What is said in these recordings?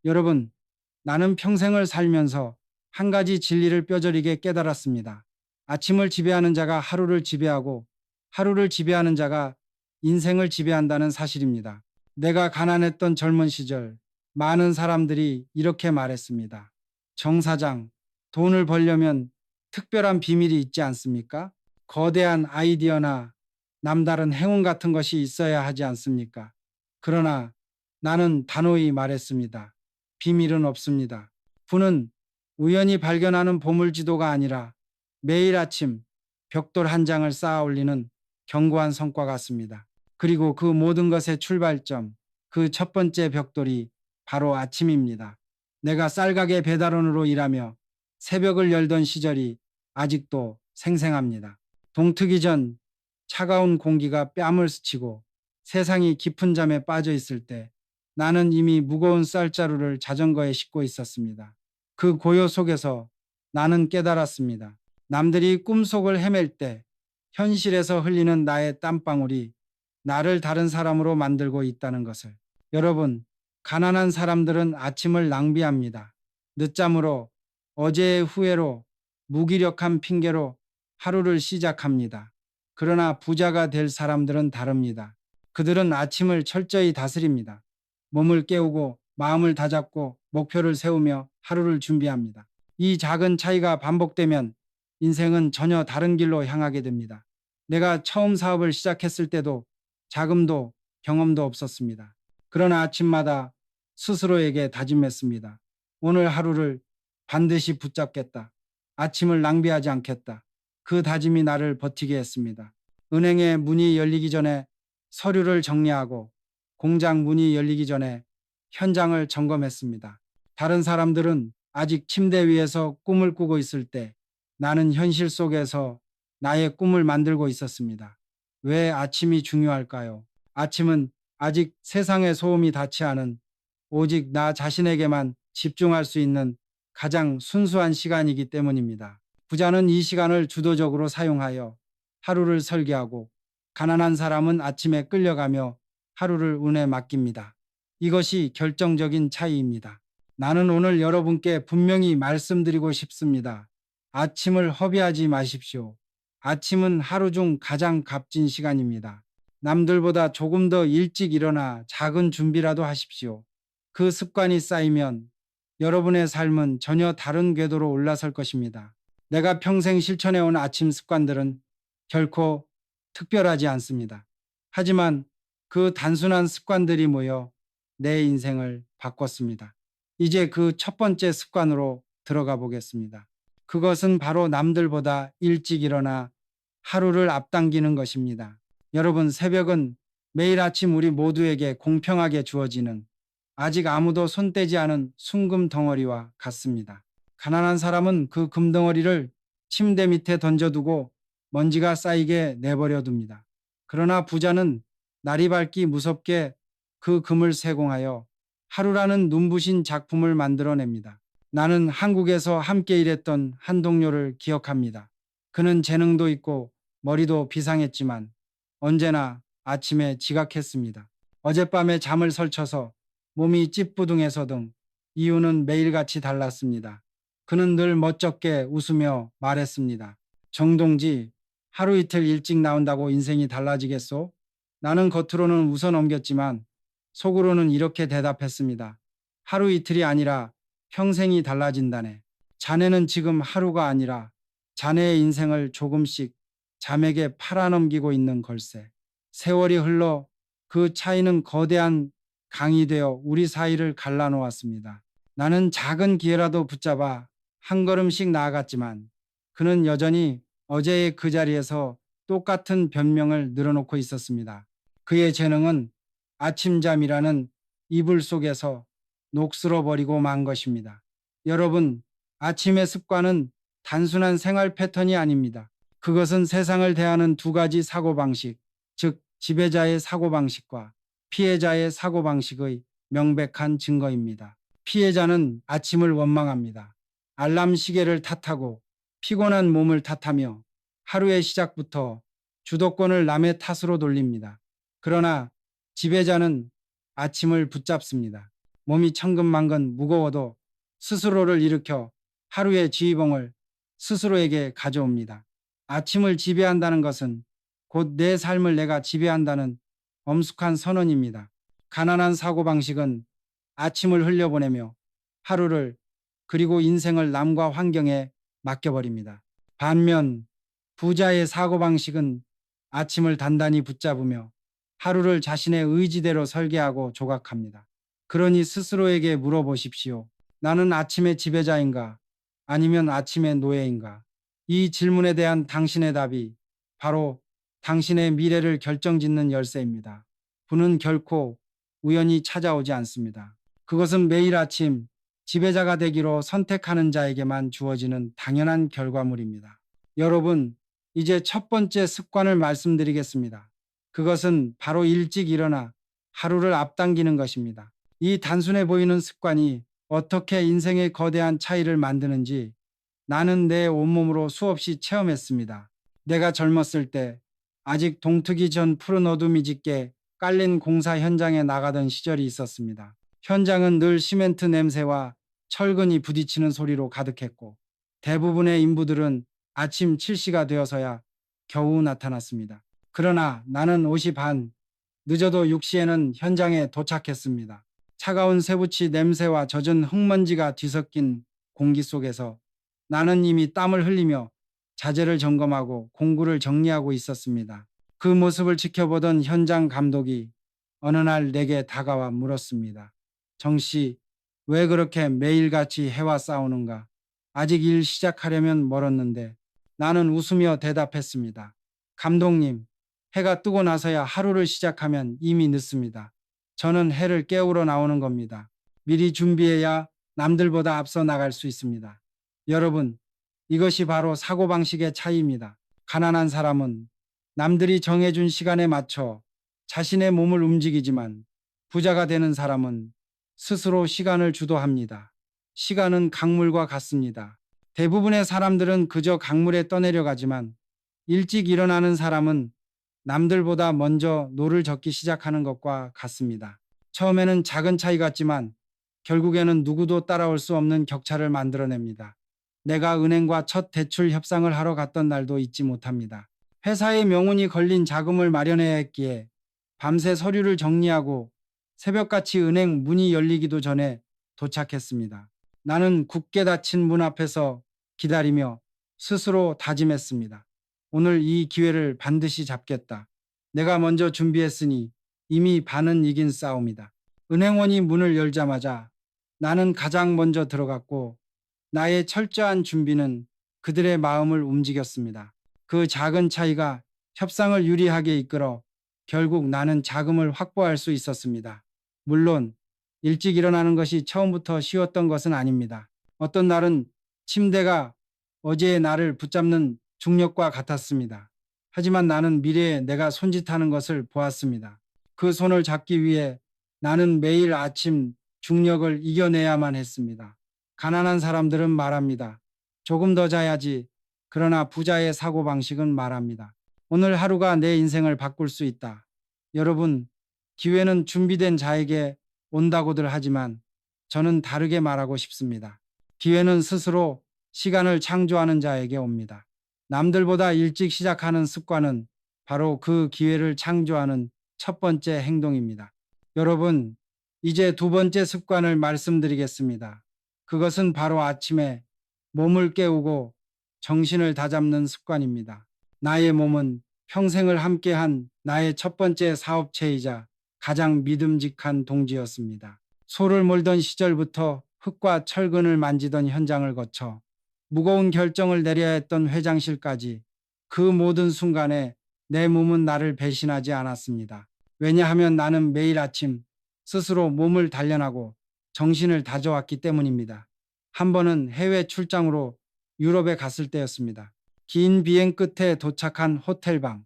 여러분, 나는 평생을 살면서 한 가지 진리를 뼈저리게 깨달았습니다. 아침을 지배하는 자가 하루를 지배하고 하루를 지배하는 자가 인생을 지배한다는 사실입니다. 내가 가난했던 젊은 시절 많은 사람들이 이렇게 말했습니다. 정 사장, 돈을 벌려면 특별한 비밀이 있지 않습니까? 거대한 아이디어나 남다른 행운 같은 것이 있어야 하지 않습니까? 그러나 나는 단호히 말했습니다. 비밀은 없습니다. 부는 우연히 발견하는 보물지도가 아니라 매일 아침 벽돌 한 장을 쌓아 올리는 견고한 성과 같습니다. 그리고 그 모든 것의 출발점, 그 첫 번째 벽돌이 바로 아침입니다. 내가 쌀가게 배달원으로 일하며 새벽을 열던 시절이 아직도 생생합니다. 동트기 전 차가운 공기가 뺨을 스치고 세상이 깊은 잠에 빠져 있을 때 나는 이미 무거운 쌀자루를 자전거에 싣고 있었습니다. 그 고요 속에서 나는 깨달았습니다. 남들이 꿈속을 헤맬 때 현실에서 흘리는 나의 땀방울이 나를 다른 사람으로 만들고 있다는 것을. 여러분, 가난한 사람들은 아침을 낭비합니다. 늦잠으로, 어제의 후회로, 무기력한 핑계로 하루를 시작합니다. 그러나 부자가 될 사람들은 다릅니다. 그들은 아침을 철저히 다스립니다. 몸을 깨우고 마음을 다잡고 목표를 세우며 하루를 준비합니다. 이 작은 차이가 반복되면 인생은 전혀 다른 길로 향하게 됩니다. 내가 처음 사업을 시작했을 때도 자금도 경험도 없었습니다. 그러나 아침마다 스스로에게 다짐했습니다. 오늘 하루를 반드시 붙잡겠다. 아침을 낭비하지 않겠다. 그 다짐이 나를 버티게 했습니다. 은행의 문이 열리기 전에 서류를 정리하고 공장 문이 열리기 전에 현장을 점검했습니다. 다른 사람들은 아직 침대 위에서 꿈을 꾸고 있을 때 나는 현실 속에서 나의 꿈을 만들고 있었습니다. 왜 아침이 중요할까요? 아침은 아직 세상의 소음이 닿지 않은 오직 나 자신에게만 집중할 수 있는 가장 순수한 시간이기 때문입니다. 부자는 이 시간을 주도적으로 사용하여 하루를 설계하고 가난한 사람은 아침에 끌려가며 하루를 운에 맡깁니다. 이것이 결정적인 차이입니다. 나는 오늘 여러분께 분명히 말씀드리고 싶습니다. 아침을 허비하지 마십시오. 아침은 하루 중 가장 값진 시간입니다. 남들보다 조금 더 일찍 일어나 작은 준비라도 하십시오. 그 습관이 쌓이면 여러분의 삶은 전혀 다른 궤도로 올라설 것입니다. 내가 평생 실천해온 아침 습관들은 결코 특별하지 않습니다. 하지만 그 단순한 습관들이 모여 내 인생을 바꿨습니다. 이제 그 첫 번째 습관으로 들어가 보겠습니다. 그것은 바로 남들보다 일찍 일어나 하루를 앞당기는 것입니다. 여러분, 새벽은 매일 아침 우리 모두에게 공평하게 주어지는 아직 아무도 손대지 않은 순금 덩어리와 같습니다. 가난한 사람은 그 금덩어리를 침대 밑에 던져두고 먼지가 쌓이게 내버려 둡니다. 그러나 부자는 날이 밝기 무섭게 그 금을 세공하여 하루라는 눈부신 작품을 만들어냅니다. 나는 한국에서 함께 일했던 한 동료를 기억합니다. 그는 재능도 있고 머리도 비상했지만 언제나 아침에 지각했습니다. 어젯밤에 잠을 설쳐서 몸이 찌뿌둥해서 등 이유는 매일같이 달랐습니다. 그는 늘 멋쩍게 웃으며 말했습니다. 정동지, 하루 이틀 일찍 나온다고 인생이 달라지겠소? 나는 겉으로는 웃어 넘겼지만 속으로는 이렇게 대답했습니다. 하루 이틀이 아니라 평생이 달라진다네. 자네는 지금 하루가 아니라 자네의 인생을 조금씩 잠에게 팔아넘기고 있는 걸세. 세월이 흘러 그 차이는 거대한 강이 되어 우리 사이를 갈라놓았습니다. 나는 작은 기회라도 붙잡아 한 걸음씩 나아갔지만 그는 여전히 어제의 그 자리에서 똑같은 변명을 늘어놓고 있었습니다. 그의 재능은 아침잠이라는 이불 속에서 녹슬어버리고 만 것입니다. 여러분, 아침의 습관은 단순한 생활 패턴이 아닙니다. 그것은 세상을 대하는 두 가지 사고방식, 즉 지배자의 사고방식과 피해자의 사고방식의 명백한 증거입니다. 피해자는 아침을 원망합니다. 알람 시계를 탓하고 피곤한 몸을 탓하며 하루의 시작부터 주도권을 남의 탓으로 돌립니다. 그러나 지배자는 아침을 붙잡습니다. 몸이 천근만근 무거워도 스스로를 일으켜 하루의 지휘봉을 스스로에게 가져옵니다. 아침을 지배한다는 것은 곧 내 삶을 내가 지배한다는 엄숙한 선언입니다. 가난한 사고방식은 아침을 흘려보내며 하루를 그리고 인생을 남과 환경에 맡겨버립니다. 반면 부자의 사고방식은 아침을 단단히 붙잡으며 하루를 자신의 의지대로 설계하고 조각합니다. 그러니 스스로에게 물어보십시오. 나는 아침의 지배자인가? 아니면 아침의 노예인가? 이 질문에 대한 당신의 답이 바로 당신의 미래를 결정짓는 열쇠입니다. 부는 결코 우연히 찾아오지 않습니다. 그것은 매일 아침 지배자가 되기로 선택하는 자에게만 주어지는 당연한 결과물입니다. 여러분, 이제 첫 번째 습관을 말씀드리겠습니다. 그것은 바로 일찍 일어나 하루를 앞당기는 것입니다. 이 단순해 보이는 습관이 어떻게 인생의 거대한 차이를 만드는지 나는 내 온몸으로 수없이 체험했습니다. 내가 젊었을 때 아직 동트기 전 푸른 어둠이 짙게 깔린 공사 현장에 나가던 시절이 있었습니다. 현장은 늘 시멘트 냄새와 철근이 부딪히는 소리로 가득했고 대부분의 인부들은 아침 7시가 되어서야 겨우 나타났습니다. 그러나 나는 5시 반, 늦어도 6시에는 현장에 도착했습니다. 차가운 쇠붙이 냄새와 젖은 흙먼지가 뒤섞인 공기 속에서 나는 이미 땀을 흘리며 자재를 점검하고 공구를 정리하고 있었습니다. 그 모습을 지켜보던 현장 감독이 어느 날 내게 다가와 물었습니다. 정씨, 왜 그렇게 매일같이 해와 싸우는가? 아직 일 시작하려면 멀었는데. 나는 웃으며 대답했습니다. 감독님, 해가 뜨고 나서야 하루를 시작하면 이미 늦습니다. 저는 해를 깨우러 나오는 겁니다. 미리 준비해야 남들보다 앞서 나갈 수 있습니다. 여러분, 이것이 바로 사고방식의 차이입니다. 가난한 사람은 남들이 정해준 시간에 맞춰 자신의 몸을 움직이지만 부자가 되는 사람은 스스로 시간을 주도합니다. 시간은 강물과 같습니다. 대부분의 사람들은 그저 강물에 떠내려가지만 일찍 일어나는 사람은 남들보다 먼저 노를 젓기 시작하는 것과 같습니다. 처음에는 작은 차이 같지만 결국에는 누구도 따라올 수 없는 격차를 만들어냅니다. 내가 은행과 첫 대출 협상을 하러 갔던 날도 잊지 못합니다. 회사의 명운이 걸린 자금을 마련해야 했기에 밤새 서류를 정리하고 새벽같이 은행 문이 열리기도 전에 도착했습니다. 나는 굳게 닫힌 문 앞에서 기다리며 스스로 다짐했습니다. 오늘 이 기회를 반드시 잡겠다. 내가 먼저 준비했으니 이미 반은 이긴 싸움이다. 은행원이 문을 열자마자 나는 가장 먼저 들어갔고 나의 철저한 준비는 그들의 마음을 움직였습니다. 그 작은 차이가 협상을 유리하게 이끌어 결국 나는 자금을 확보할 수 있었습니다. 물론 일찍 일어나는 것이 처음부터 쉬웠던 것은 아닙니다. 어떤 날은 침대가 어제의 나를 붙잡는 중력과 같았습니다. 하지만 나는 미래에 내가 손짓하는 것을 보았습니다. 그 손을 잡기 위해 나는 매일 아침 중력을 이겨내야만 했습니다. 가난한 사람들은 말합니다. 조금 더 자야지. 그러나 부자의 사고방식은 말합니다. 오늘 하루가 내 인생을 바꿀 수 있다. 여러분, 기회는 준비된 자에게 온다고들 하지만 저는 다르게 말하고 싶습니다. 기회는 스스로 시간을 창조하는 자에게 옵니다. 남들보다 일찍 시작하는 습관은 바로 그 기회를 창조하는 첫 번째 행동입니다. 여러분, 이제 두 번째 습관을 말씀드리겠습니다. 그것은 바로 아침에 몸을 깨우고 정신을 다잡는 습관입니다. 나의 몸은 평생을 함께한 나의 첫 번째 사업체이자 가장 믿음직한 동지였습니다. 소를 몰던 시절부터 흙과 철근을 만지던 현장을 거쳐 무거운 결정을 내려야 했던 회장실까지 그 모든 순간에 내 몸은 나를 배신하지 않았습니다. 왜냐하면 나는 매일 아침 스스로 몸을 단련하고 정신을 다져왔기 때문입니다. 한 번은 해외 출장으로 유럽에 갔을 때였습니다. 긴 비행 끝에 도착한 호텔방.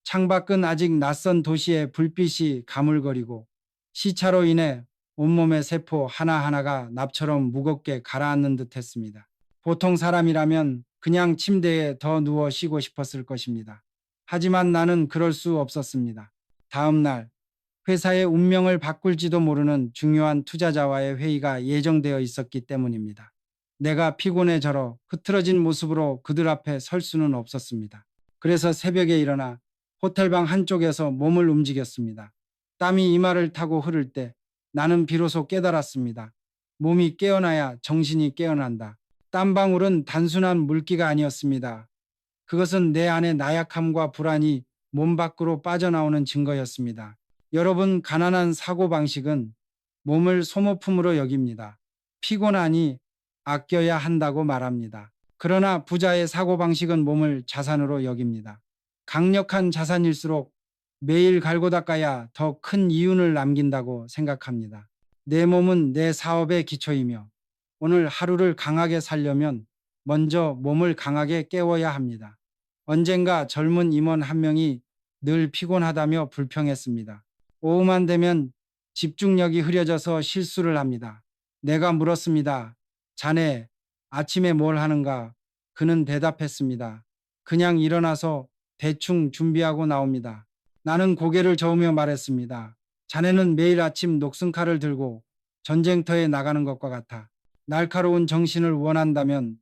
창밖은 아직 낯선 도시의 불빛이 가물거리고 시차로 인해 온몸의 세포 하나하나가 납처럼 무겁게 가라앉는 듯 했습니다. 보통 사람이라면 그냥 침대에 더 누워 쉬고 싶었을 것입니다. 하지만 나는 그럴 수 없었습니다. 다음 날 회사의 운명을 바꿀지도 모르는 중요한 투자자와의 회의가 예정되어 있었기 때문입니다. 내가 피곤해 절어 흐트러진 모습으로 그들 앞에 설 수는 없었습니다. 그래서 새벽에 일어나 호텔방 한쪽에서 몸을 움직였습니다. 땀이 이마를 타고 흐를 때 나는 비로소 깨달았습니다. 몸이 깨어나야 정신이 깨어난다. 땀방울은 단순한 물기가 아니었습니다. 그것은 내 안의 나약함과 불안이 몸 밖으로 빠져나오는 증거였습니다. 여러분, 가난한 사고방식은 몸을 소모품으로 여깁니다. 피곤하니 아껴야 한다고 말합니다. 그러나 부자의 사고방식은 몸을 자산으로 여깁니다. 강력한 자산일수록 매일 갈고 닦아야 더 큰 이윤을 남긴다고 생각합니다. 내 몸은 내 사업의 기초이며 오늘 하루를 강하게 살려면 먼저 몸을 강하게 깨워야 합니다. 언젠가 젊은 임원 한 명이 늘 피곤하다며 불평했습니다. 오후만 되면 집중력이 흐려져서 실수를 합니다. 내가 물었습니다. 자네, 아침에 뭘 하는가? 그는 대답했습니다. 그냥 일어나서 대충 준비하고 나옵니다. 나는 고개를 저으며 말했습니다. 자네는 매일 아침 녹슨칼을 들고 전쟁터에 나가는 것과 같아. 날카로운 정신을 원한다면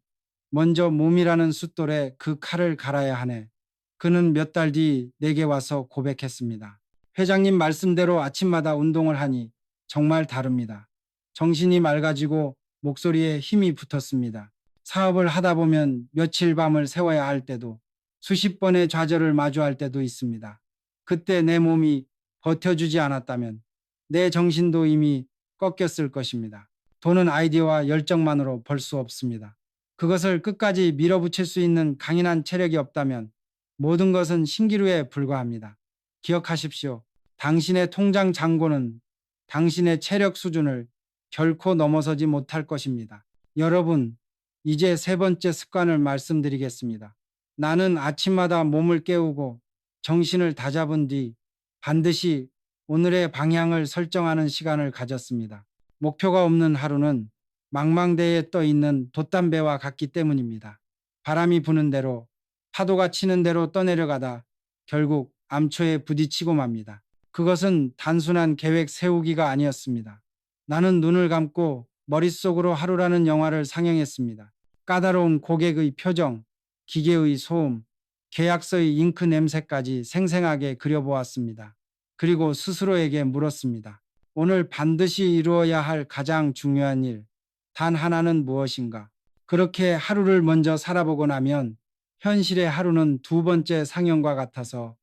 먼저 몸이라는 숫돌에 그 칼을 갈아야 하네. 그는 몇 달 뒤 내게 와서 고백했습니다. 회장님 말씀대로 아침마다 운동을 하니 정말 다릅니다. 정신이 맑아지고 목소리에 힘이 붙었습니다. 사업을 하다 보면 며칠 밤을 새워야 할 때도 수십 번의 좌절을 마주할 때도 있습니다. 그때 내 몸이 버텨주지 않았다면 내 정신도 이미 꺾였을 것입니다. 돈은 아이디어와 열정만으로 벌 수 없습니다. 그것을 끝까지 밀어붙일 수 있는 강인한 체력이 없다면 모든 것은 신기루에 불과합니다. 기억하십시오. 당신의 통장 잔고는 당신의 체력 수준을 결코 넘어서지 못할 것입니다. 여러분, 이제 세 번째 습관을 말씀드리겠습니다. 나는 아침마다 몸을 깨우고 정신을 다잡은 뒤 반드시 오늘의 방향을 설정하는 시간을 가졌습니다. 목표가 없는 하루는 망망대해에 떠 있는 돛담배와 같기 때문입니다. 바람이 부는 대로, 파도가 치는 대로 떠내려가다 결국 암초에 부딪히고 맙니다. 그것은 단순한 계획 세우기가 아니었습니다. 나는 눈을 감고 머릿속으로 하루라는 영화를 상영했습니다. 까다로운 고객의 표정, 기계의 소음, 계약서의 잉크 냄새까지 생생하게 그려보았습니다. 그리고 스스로에게 물었습니다. 오늘 반드시 이루어야 할 가장 중요한 일, 단 하나는 무엇인가? 그렇게 하루를 먼저 살아보고 나면 현실의 하루는 두 번째 상영과 같아서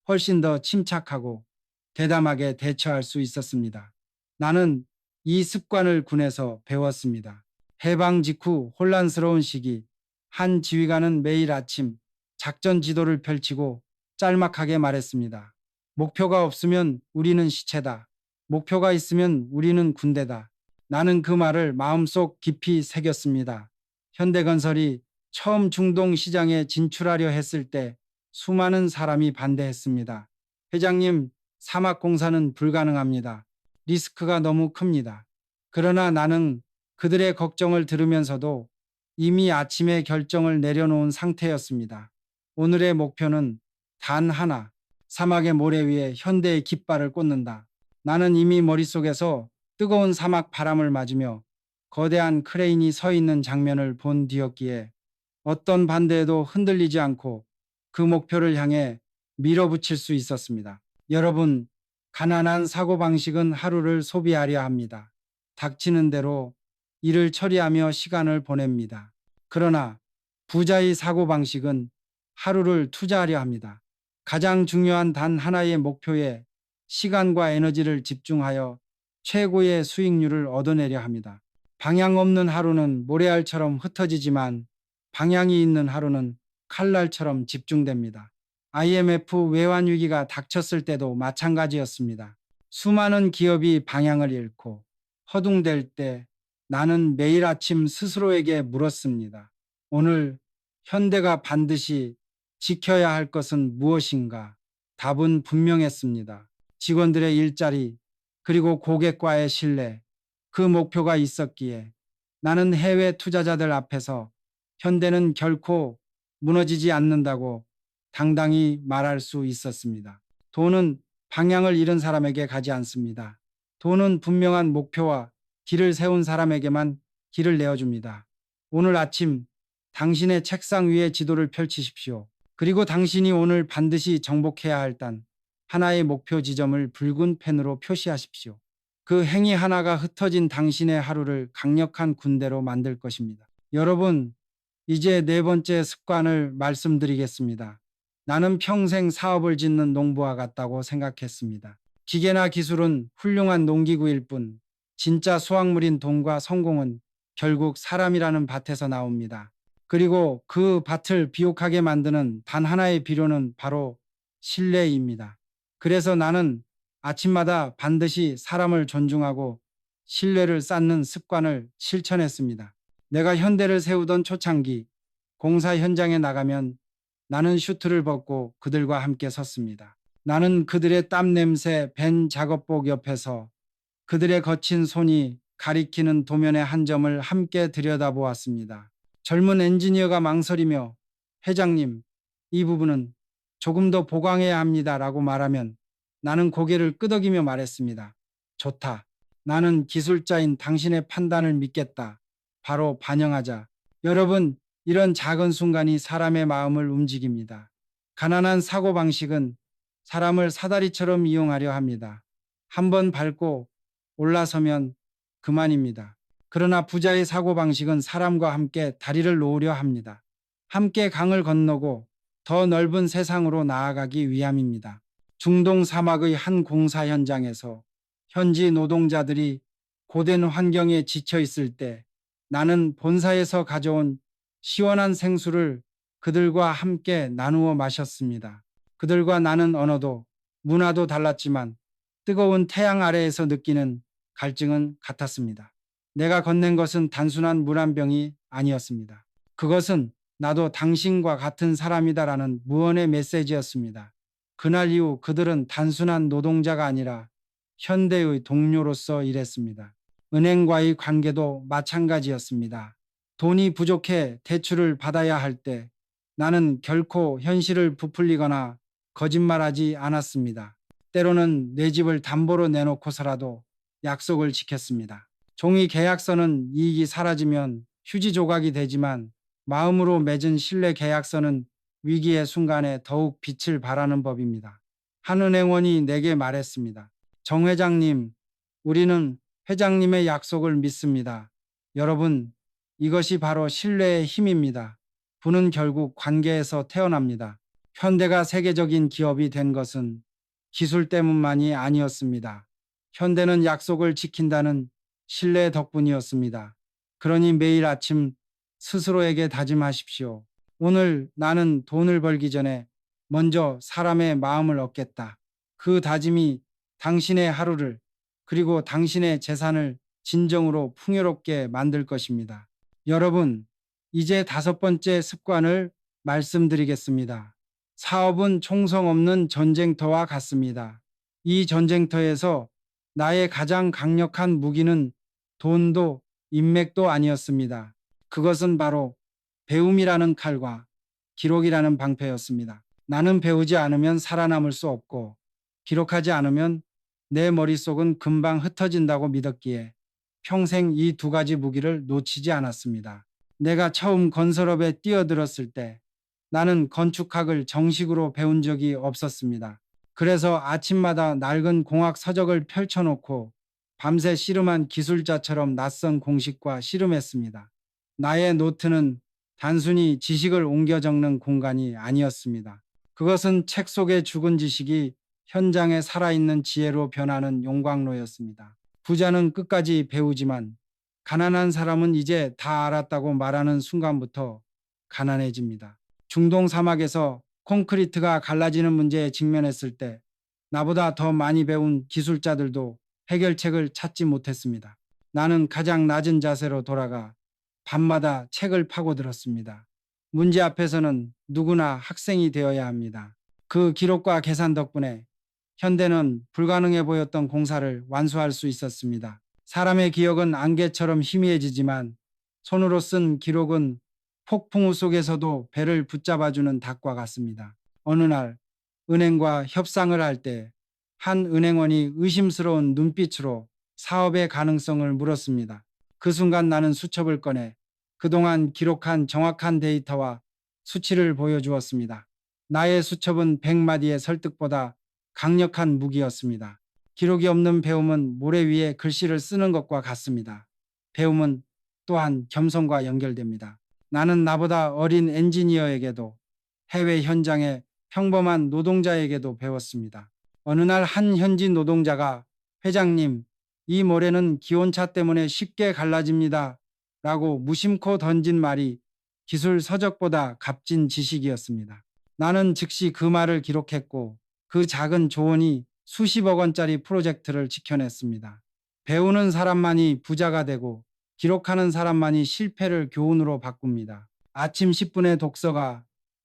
훨씬 더 침착하고 대담하게 대처할 수 있었습니다. 나는 이 습관을 군에서 배웠습니다. 해방 직후 혼란스러운 시기, 한 지휘관은 매일 아침 작전 지도를 펼치고 짤막하게 말했습니다. 목표가 없으면 우리는 시체다. 목표가 있으면 우리는 군대다. 나는 그 말을 마음속 깊이 새겼습니다. 현대건설이 처음 중동 시장에 진출하려 했을 때 수많은 사람이 반대했습니다. 회장님, 사막 공사는 불가능합니다. 리스크가 너무 큽니다. 그러나 나는 그들의 걱정을 들으면서도 이미 아침에 결정을 내려놓은 상태였습니다. 오늘의 목표는 단 하나, 사막의 모래 위에 현대의 깃발을 꽂는다. 나는 이미 머릿속에서 뜨거운 사막 바람을 맞으며 거대한 크레인이 서 있는 장면을 본 뒤였기에 어떤 반대에도 흔들리지 않고 그 목표를 향해 밀어붙일 수 있었습니다. 여러분, 가난한 사고방식은 하루를 소비하려 합니다. 닥치는 대로 일을 처리하며 시간을 보냅니다. 그러나 부자의 사고방식은 하루를 투자하려 합니다. 가장 중요한 단 하나의 목표에 시간과 에너지를 집중하여 최고의 수익률을 얻어내려 합니다. 방향 없는 하루는 모래알처럼 흩어지지만 방향이 있는 하루는 칼날처럼 집중됩니다. IMF 외환 위기가 닥쳤을 때도 마찬가지였습니다. 수많은 기업이 방향을 잃고 허둥댈 때 나는 매일 아침 스스로에게 물었습니다. 오늘 현대가 반드시 지켜야 할 것은 무엇인가? 답은 분명했습니다. 직원들의 일자리, 그리고 고객과의 신뢰, 그 목표가 있었기에 나는 해외 투자자들 앞에서 현대는 결코 무너지지 않는다고 당당히 말할 수 있었습니다. 돈은 방향을 잃은 사람에게 가지 않습니다. 돈은 분명한 목표와 길을 세운 사람에게만 길을 내어줍니다. 오늘 아침 당신의 책상 위에 지도를 펼치십시오. 그리고 당신이 오늘 반드시 정복해야 할 단 하나의 목표 지점을 붉은 펜으로 표시하십시오. 그 행위 하나가 흩어진 당신의 하루를 강력한 군대로 만들 것입니다. 여러분, 이제 네 번째 습관을 말씀드리겠습니다. 나는 평생 사업을 짓는 농부와 같다고 생각했습니다. 기계나 기술은 훌륭한 농기구일 뿐, 진짜 수확물인 돈과 성공은 결국 사람이라는 밭에서 나옵니다. 그리고 그 밭을 비옥하게 만드는 단 하나의 비료는 바로 신뢰입니다. 그래서 나는 아침마다 반드시 사람을 존중하고 신뢰를 쌓는 습관을 실천했습니다. 내가 현대를 세우던 초창기 공사 현장에 나가면 나는 슈트를 벗고 그들과 함께 섰습니다. 나는 그들의 땀 냄새 밴 작업복 옆에서 그들의 거친 손이 가리키는 도면의 한 점을 함께 들여다보았습니다. 젊은 엔지니어가 망설이며 회장님, 이 부분은 조금 더 보강해야 합니다라고 말하면 나는 고개를 끄덕이며 말했습니다. 좋다. 나는 기술자인 당신의 판단을 믿겠다. 바로 반영하자. 여러분, 이런 작은 순간이 사람의 마음을 움직입니다. 가난한 사고방식은 사람을 사다리처럼 이용하려 합니다. 한번 밟고 올라서면 그만입니다. 그러나 부자의 사고방식은 사람과 함께 다리를 놓으려 합니다. 함께 강을 건너고 더 넓은 세상으로 나아가기 위함입니다. 중동 사막의 한 공사 현장에서 현지 노동자들이 고된 환경에 지쳐 있을 때 나는 본사에서 가져온 시원한 생수를 그들과 함께 나누어 마셨습니다. 그들과 나는 언어도 문화도 달랐지만 뜨거운 태양 아래에서 느끼는 갈증은 같았습니다. 내가 건넨 것은 단순한 물 한 병이 아니었습니다. 그것은 나도 당신과 같은 사람이다라는 무언의 메시지였습니다. 그날 이후 그들은 단순한 노동자가 아니라 현대의 동료로서 일했습니다. 은행과의 관계도 마찬가지였습니다. 돈이 부족해 대출을 받아야 할 때 나는 결코 현실을 부풀리거나 거짓말하지 않았습니다. 때로는 내 집을 담보로 내놓고서라도 약속을 지켰습니다. 종이 계약서는 이익이 사라지면 휴지 조각이 되지만 마음으로 맺은 신뢰 계약서는 위기의 순간에 더욱 빛을 발하는 법입니다. 한 은행원이 내게 말했습니다. 정 회장님, 우리는 회장님의 약속을 믿습니다. 여러분, 이것이 바로 신뢰의 힘입니다. 부는 결국 관계에서 태어납니다. 현대가 세계적인 기업이 된 것은 기술 때문만이 아니었습니다. 현대는 약속을 지킨다는 신뢰 덕분이었습니다. 그러니 매일 아침 스스로에게 다짐하십시오. 오늘 나는 돈을 벌기 전에 먼저 사람의 마음을 얻겠다. 그 다짐이 당신의 하루를 그리고 당신의 재산을 진정으로 풍요롭게 만들 것입니다. 여러분, 이제 다섯 번째 습관을 말씀드리겠습니다. 사업은 총성 없는 전쟁터와 같습니다. 이 전쟁터에서 나의 가장 강력한 무기는 돈도 인맥도 아니었습니다. 그것은 바로 배움이라는 칼과 기록이라는 방패였습니다. 나는 배우지 않으면 살아남을 수 없고 기록하지 않으면 내 머릿속은 금방 흩어진다고 믿었기에 평생 이 두 가지 무기를 놓치지 않았습니다. 내가 처음 건설업에 뛰어들었을 때 나는 건축학을 정식으로 배운 적이 없었습니다. 그래서 아침마다 낡은 공학 서적을 펼쳐놓고 밤새 씨름한 기술자처럼 낯선 공식과 씨름했습니다. 나의 노트는 단순히 지식을 옮겨 적는 공간이 아니었습니다. 그것은 책 속의 죽은 지식이 현장에 살아있는 지혜로 변하는 용광로였습니다. 부자는 끝까지 배우지만 가난한 사람은 이제 다 알았다고 말하는 순간부터 가난해집니다. 중동 사막에서 콘크리트가 갈라지는 문제에 직면했을 때 나보다 더 많이 배운 기술자들도 해결책을 찾지 못했습니다. 나는 가장 낮은 자세로 돌아가 밤마다 책을 파고들었습니다. 문제 앞에서는 누구나 학생이 되어야 합니다. 그 기록과 계산 덕분에 현대는 불가능해 보였던 공사를 완수할 수 있었습니다. 사람의 기억은 안개처럼 희미해지지만 손으로 쓴 기록은 폭풍우 속에서도 배를 붙잡아주는 닭과 같습니다. 어느 날 은행과 협상을 할 때 한 은행원이 의심스러운 눈빛으로 사업의 가능성을 물었습니다. 그 순간 나는 수첩을 꺼내 그동안 기록한 정확한 데이터와 수치를 보여주었습니다. 나의 수첩은 100마디의 설득보다 강력한 무기였습니다. 기록이 없는 배움은 모래 위에 글씨를 쓰는 것과 같습니다. 배움은 또한 겸손과 연결됩니다. 나는 나보다 어린 엔지니어에게도 해외 현장의 평범한 노동자에게도 배웠습니다. 어느 날 한 현지 노동자가 회장님, 이 모래는 기온차 때문에 쉽게 갈라집니다. 라고 무심코 던진 말이 기술 서적보다 값진 지식이었습니다. 나는 즉시 그 말을 기록했고 그 작은 조언이 수십억 원짜리 프로젝트를 지켜냈습니다. 배우는 사람만이 부자가 되고 기록하는 사람만이 실패를 교훈으로 바꿉니다. 아침 10분의 독서가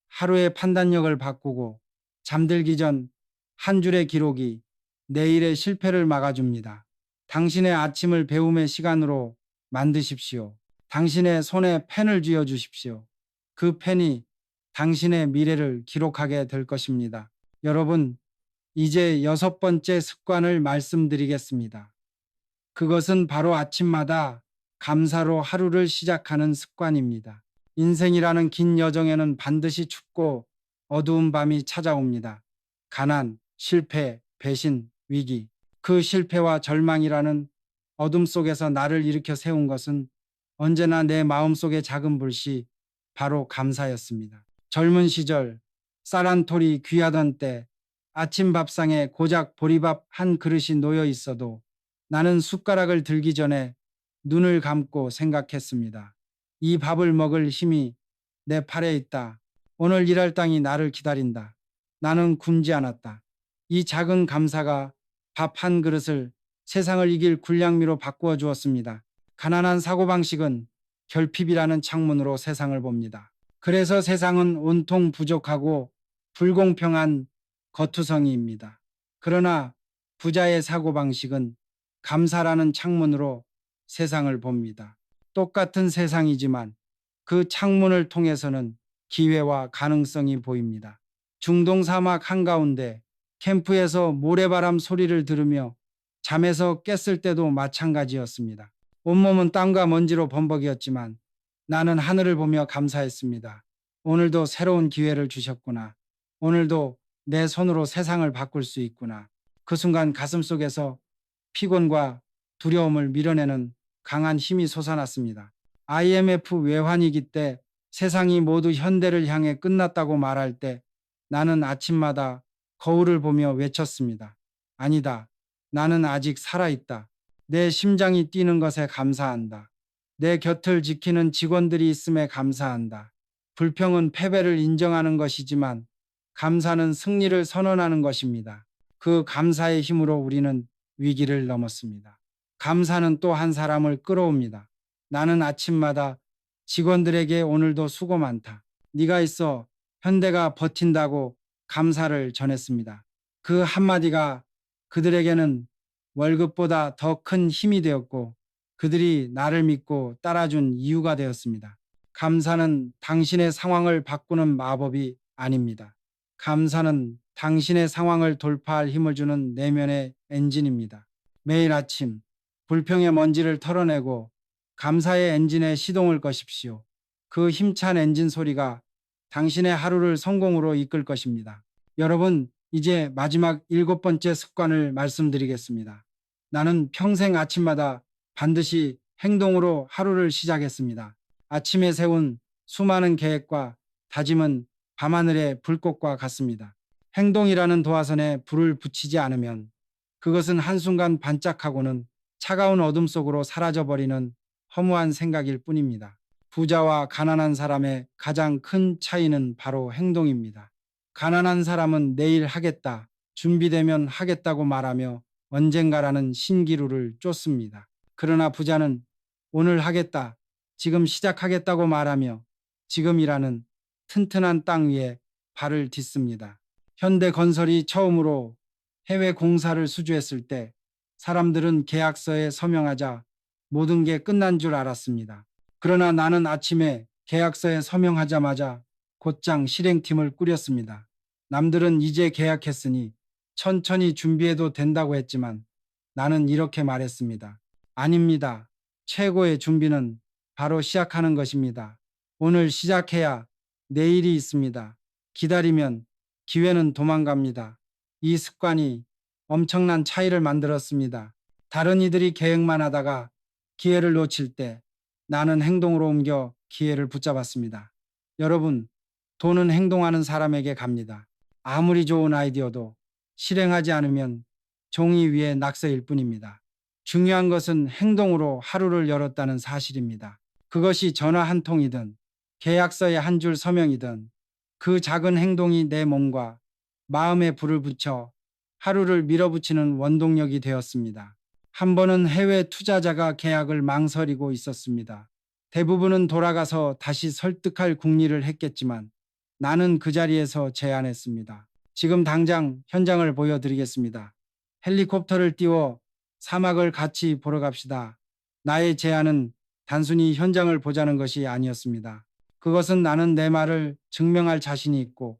하루의 판단력을 바꾸고 잠들기 전 한 줄의 기록이 내일의 실패를 막아줍니다. 당신의 아침을 배움의 시간으로 만드십시오. 당신의 손에 펜을 쥐어 주십시오. 그 펜이 당신의 미래를 기록하게 될 것입니다. 여러분, 이제 6번째 습관을 말씀드리겠습니다. 그것은 바로 아침마다 감사로 하루를 시작하는 습관입니다. 인생이라는 긴 여정에는 반드시 춥고 어두운 밤이 찾아옵니다. 가난, 실패, 배신, 위기. 그 실패와 절망이라는 어둠 속에서 나를 일으켜 세운 것은 언제나 내 마음속의 작은 불씨, 바로 감사였습니다. 젊은 시절, 쌀한톨이 귀하던 때, 아침 밥상에 고작 보리밥 한 그릇이 놓여 있어도 나는 숟가락을 들기 전에 눈을 감고 생각했습니다. 이 밥을 먹을 힘이 내 팔에 있다. 오늘 일할 땅이 나를 기다린다. 나는 굶지 않았다. 이 작은 감사가 밥 한 그릇을 세상을 이길 군량미로 바꾸어 주었습니다. 가난한 사고방식은 결핍이라는 창문으로 세상을 봅니다. 그래서 세상은 온통 부족하고 불공평한 거투성이입니다. 그러나 부자의 사고방식은 감사라는 창문으로 세상을 봅니다. 똑같은 세상이지만 그 창문을 통해서는 기회와 가능성이 보입니다. 중동 사막 한가운데 캠프에서 모래바람 소리를 들으며 잠에서 깼을 때도 마찬가지였습니다. 온몸은 땀과 먼지로 범벅이었지만 나는 하늘을 보며 감사했습니다. 오늘도 새로운 기회를 주셨구나. 오늘도 내 손으로 세상을 바꿀 수 있구나. 그 순간 가슴속에서 피곤과 두려움을 밀어내는 강한 힘이 솟아났습니다. IMF 외환위기 때 세상이 모두 현대를 향해 끝났다고 말할 때 나는 아침마다 거울을 보며 외쳤습니다. 아니다. 나는 아직 살아있다. 내 심장이 뛰는 것에 감사한다. 내 곁을 지키는 직원들이 있음에 감사한다. 불평은 패배를 인정하는 것이지만 감사는 승리를 선언하는 것입니다. 그 감사의 힘으로 우리는 위기를 넘었습니다. 감사는 또 한 사람을 끌어옵니다. 나는 아침마다 직원들에게 오늘도 수고 많다. 네가 있어 현대가 버틴다고 감사를 전했습니다. 그 한마디가 그들에게는 월급보다 더 큰 힘이 되었고 그들이 나를 믿고 따라준 이유가 되었습니다. 감사는 당신의 상황을 바꾸는 마법이 아닙니다. 감사는 당신의 상황을 돌파할 힘을 주는 내면의 엔진입니다. 매일 아침 불평의 먼지를 털어내고 감사의 엔진에 시동을 거십시오. 그 힘찬 엔진 소리가 당신의 하루를 성공으로 이끌 것입니다. 여러분, 이제 마지막 7번째 습관을 말씀드리겠습니다. 나는 평생 아침마다 반드시 행동으로 하루를 시작했습니다. 아침에 세운 수많은 계획과 다짐은 밤하늘의 불꽃과 같습니다. 행동이라는 도화선에 불을 붙이지 않으면 그것은 한순간 반짝하고는 차가운 어둠 속으로 사라져버리는 허무한 생각일 뿐입니다. 부자와 가난한 사람의 가장 큰 차이는 바로 행동입니다. 가난한 사람은 내일 하겠다, 준비되면 하겠다고 말하며 언젠가라는 신기루를 쫓습니다. 그러나 부자는 오늘 하겠다, 지금 시작하겠다고 말하며 지금이라는 튼튼한 땅 위에 발을 딛습니다. 현대 건설이 처음으로 해외 공사를 수주했을 때 사람들은 계약서에 서명하자 모든 게 끝난 줄 알았습니다. 그러나 나는 아침에 계약서에 서명하자마자 곧장 실행팀을 꾸렸습니다. 남들은 이제 계약했으니 천천히 준비해도 된다고 했지만 나는 이렇게 말했습니다. 아닙니다. 최고의 준비는 바로 시작하는 것입니다. 오늘 시작해야 내일이 있습니다. 기다리면 기회는 도망갑니다. 이 습관이 엄청난 차이를 만들었습니다. 다른 이들이 계획만 하다가 기회를 놓칠 때 나는 행동으로 옮겨 기회를 붙잡았습니다. 여러분, 돈은 행동하는 사람에게 갑니다. 아무리 좋은 아이디어도 실행하지 않으면 종이 위에 낙서일 뿐입니다. 중요한 것은 행동으로 하루를 열었다는 사실입니다. 그것이 전화 한 통이든 계약서에 한 줄 서명이든 그 작은 행동이 내 몸과 마음에 불을 붙여 하루를 밀어붙이는 원동력이 되었습니다. 한 번은 해외 투자자가 계약을 망설이고 있었습니다. 대부분은 돌아가서 다시 설득할 궁리를 했겠지만 나는 그 자리에서 제안했습니다. 지금 당장 현장을 보여드리겠습니다. 헬리콥터를 띄워 사막을 같이 보러 갑시다. 나의 제안은 단순히 현장을 보자는 것이 아니었습니다. 그것은 나는 내 말을 증명할 자신이 있고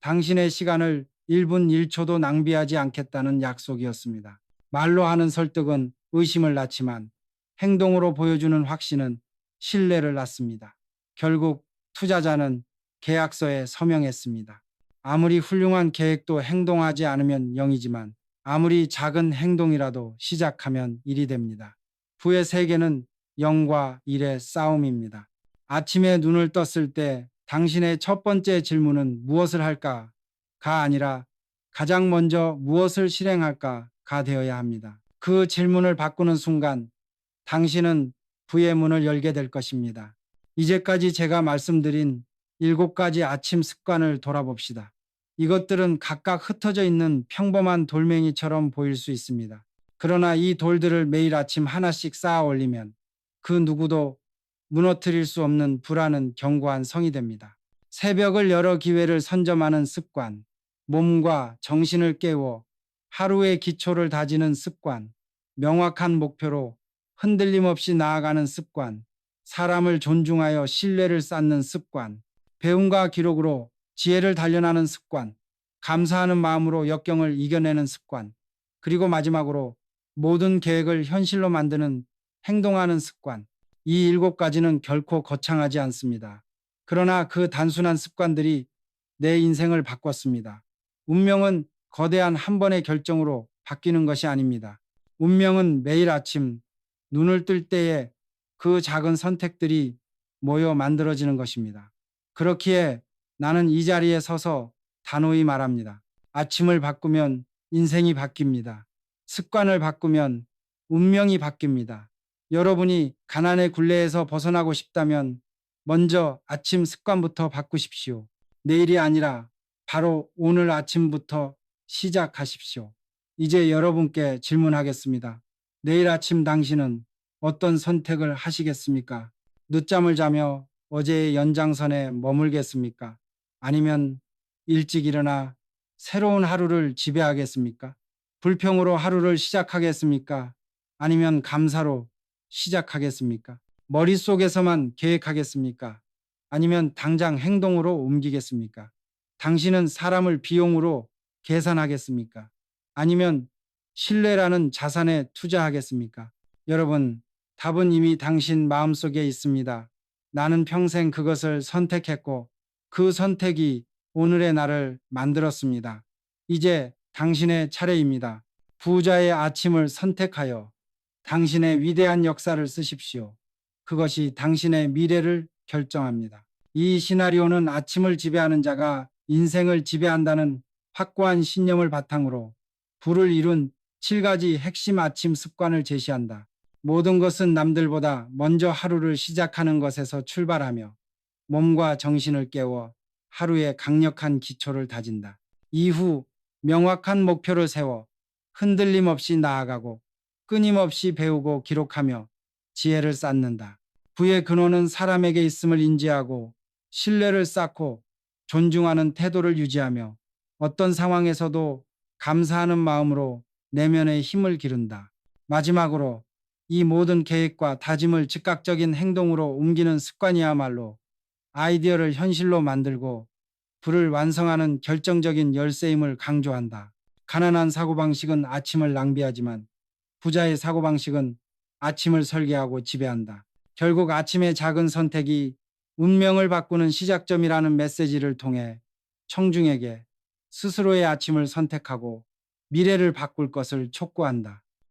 당신의 시간을 1분 1초도 낭비하지 않겠다는 약속이었습니다. 말로 하는 설득은 의심을 낳지만 행동으로 보여주는 확신은 신뢰를 낳습니다. 결국 투자자는 계약서에 서명했습니다. 아무리 훌륭한 계획도 행동하지 않으면 0이지만 아무리 작은 행동이라도 시작하면 1이 됩니다. 부의 세계는 0과 1의 싸움입니다. 아침에 눈을 떴을 때 당신의 첫 번째 질문은 무엇을 할까가 아니라 가장 먼저 무엇을 실행할까가 되어야 합니다. 그 질문을 바꾸는 순간 당신은 부의 문을 열게 될 것입니다. 이제까지 제가 말씀드린 7가지 아침 습관을 돌아봅시다. 이것들은 각각 흩어져 있는 평범한 돌멩이처럼 보일 수 있습니다. 그러나 이 돌들을 매일 아침 하나씩 쌓아 올리면 그 누구도 무너뜨릴 수 없는 불안은 견고한 성이 됩니다. 새벽을 열어 기회를 선점하는 습관, 몸과 정신을 깨워 하루의 기초를 다지는 습관, 명확한 목표로 흔들림 없이 나아가는 습관, 사람을 존중하여 신뢰를 쌓는 습관, 배움과 기록으로 지혜를 단련하는 습관, 감사하는 마음으로 역경을 이겨내는 습관, 그리고 마지막으로 모든 계획을 현실로 만드는 행동하는 습관. 이 7가지는 결코 거창하지 않습니다. 그러나 그 단순한 습관들이 내 인생을 바꿨습니다. 운명은 거대한 한 번의 결정으로 바뀌는 것이 아닙니다. 운명은 매일 아침 눈을 뜰 때에 그 작은 선택들이 모여 만들어지는 것입니다. 그렇기에 나는 이 자리에 서서 단호히 말합니다. 아침을 바꾸면 인생이 바뀝니다. 습관을 바꾸면 운명이 바뀝니다. 여러분이 가난의 굴레에서 벗어나고 싶다면 먼저 아침 습관부터 바꾸십시오. 내일이 아니라 바로 오늘 아침부터 시작하십시오. 이제 여러분께 질문하겠습니다. 내일 아침 당신은 어떤 선택을 하시겠습니까? 늦잠을 자며 어제의 연장선에 머물겠습니까? 아니면 일찍 일어나 새로운 하루를 지배하겠습니까? 불평으로 하루를 시작하겠습니까? 아니면 감사로 시작하겠습니까? 머릿속에서만 계획하겠습니까? 아니면 당장 행동으로 옮기겠습니까? 당신은 사람을 비용으로 계산하겠습니까? 아니면 신뢰라는 자산에 투자하겠습니까? 여러분, 답은 이미 당신 마음속에 있습니다. 나는 평생 그것을 선택했고 그 선택이 오늘의 나를 만들었습니다. 이제 당신의 차례입니다. 부자의 아침을 선택하여 당신의 위대한 역사를 쓰십시오. 그것이 당신의 미래를 결정합니다. 이 시나리오는 아침을 지배하는 자가 인생을 지배한다는 확고한 신념을 바탕으로 부를 이룬 7가지 핵심 아침 습관을 제시한다. 모든 것은 남들보다 먼저 하루를 시작하는 것에서 출발하며 몸과 정신을 깨워 하루의 강력한 기초를 다진다. 이후 명확한 목표를 세워 흔들림 없이 나아가고 끊임없이 배우고 기록하며 지혜를 쌓는다. 부의 근원은 사람에게 있음을 인지하고 신뢰를 쌓고 존중하는 태도를 유지하며 어떤 상황에서도 감사하는 마음으로 내면의 힘을 기른다. 마지막으로 이 모든 계획과 다짐을 즉각적인 행동으로 옮기는 습관이야말로 아이디어를 현실로 만들고 부를 완성하는 결정적인 열쇠임을 강조한다. 가난한 사고방식은 아침을 낭비하지만 부자의 사고방식은 아침을 설계하고 지배한다. 결국 아침의 작은 선택이 운명을 바꾸는 시작점이라는 메시지를 통해 청중에게 스스로의 아침을 선택하고 미래를 바꿀 것을 촉구한다.